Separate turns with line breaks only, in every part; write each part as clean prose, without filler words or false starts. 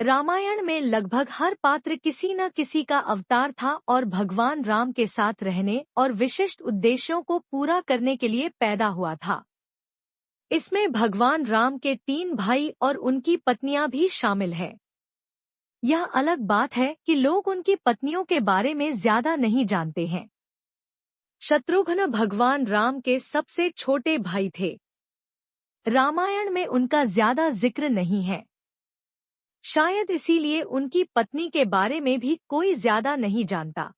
रामायण में लगभग हर पात्र किसी न किसी का अवतार था और भगवान राम के साथ रहने और विशिष्ट उद्देश्यों को पूरा करने के लिए पैदा हुआ था। इसमें भगवान राम के 3 भाई और उनकी पत्नियां भी शामिल हैं। यह अलग बात है कि लोग उनकी पत्नियों के बारे में ज्यादा नहीं जानते हैं। शत्रुघ्न भगवान राम के सबसे छोटे भाई थे। रामायण में उनका ज्यादा जिक्र नहीं है। शायद इसीलिए उनकी पत्नी के बारे में भी कोई ज्यादा नहीं जानता।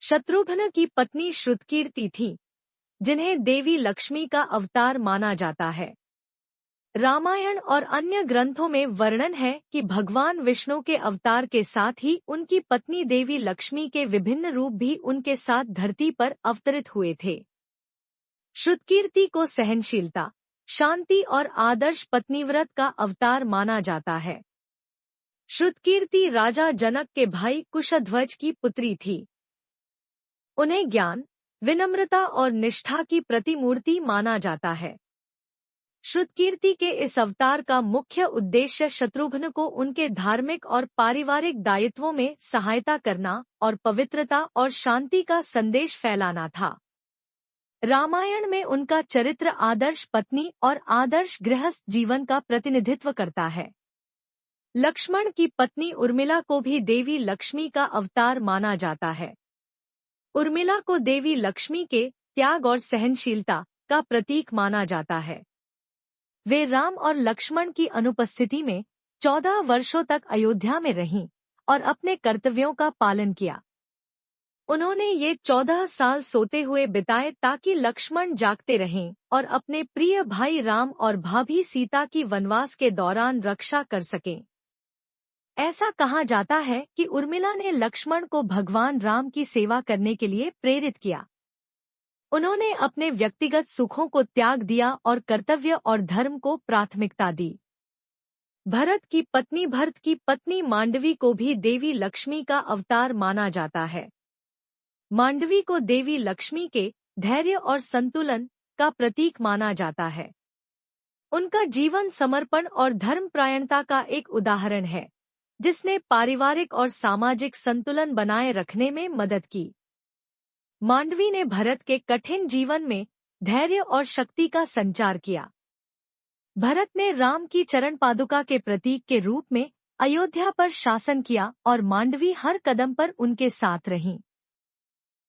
शत्रुघ्न की पत्नी श्रुतकीर्ति थी, जिन्हें देवी लक्ष्मी का अवतार माना जाता है। रामायण और अन्य ग्रंथों में वर्णन है कि भगवान विष्णु के अवतार के साथ ही उनकी पत्नी देवी लक्ष्मी के विभिन्न रूप भी उनके साथ धरती पर अवतरित हुए थे। श्रुतकीर्ति को सहनशीलता, शांति और आदर्श पत्नीव्रत का अवतार माना जाता है। श्रुतकीर्ति राजा जनक के भाई कुशध्वज की पुत्री थी। उन्हें ज्ञान, विनम्रता और निष्ठा की प्रतिमूर्ति माना जाता है। श्रुतकीर्ति के इस अवतार का मुख्य उद्देश्य शत्रुघ्न को उनके धार्मिक और पारिवारिक दायित्वों में सहायता करना और पवित्रता और शांति का संदेश फैलाना था। रामायण में उनका चरित्र आदर्श पत्नी और आदर्श गृहस्थ जीवन का प्रतिनिधित्व करता है। लक्ष्मण की पत्नी उर्मिला को भी देवी लक्ष्मी का अवतार माना जाता है। उर्मिला को देवी लक्ष्मी के त्याग और सहनशीलता का प्रतीक माना जाता है। वे राम और लक्ष्मण की अनुपस्थिति में 14 वर्षों तक अयोध्या में रहीं और अपने कर्तव्यों का पालन किया। उन्होंने ये 14 साल सोते हुए बिताए ताकि लक्ष्मण जागते रहें और अपने प्रिय भाई राम और भाभी सीता की वनवास के दौरान रक्षा कर सकें। ऐसा कहा जाता है कि उर्मिला ने लक्ष्मण को भगवान राम की सेवा करने के लिए प्रेरित किया। उन्होंने अपने व्यक्तिगत सुखों को त्याग दिया और कर्तव्य और धर्म को प्राथमिकता दी। भरत की पत्नी मांडवी को भी देवी लक्ष्मी का अवतार माना जाता है। मांडवी को देवी लक्ष्मी के धैर्य और संतुलन का प्रतीक माना जाता है। उनका जीवन समर्पण और धर्मपरायणता का एक उदाहरण है, जिसने पारिवारिक और सामाजिक संतुलन बनाए रखने में मदद की। मांडवी ने भरत के कठिन जीवन में धैर्य और शक्ति का संचार किया। भरत ने राम की चरण पादुका के प्रतीक के रूप में अयोध्या पर शासन किया और मांडवी हर कदम पर उनके साथ रहीं।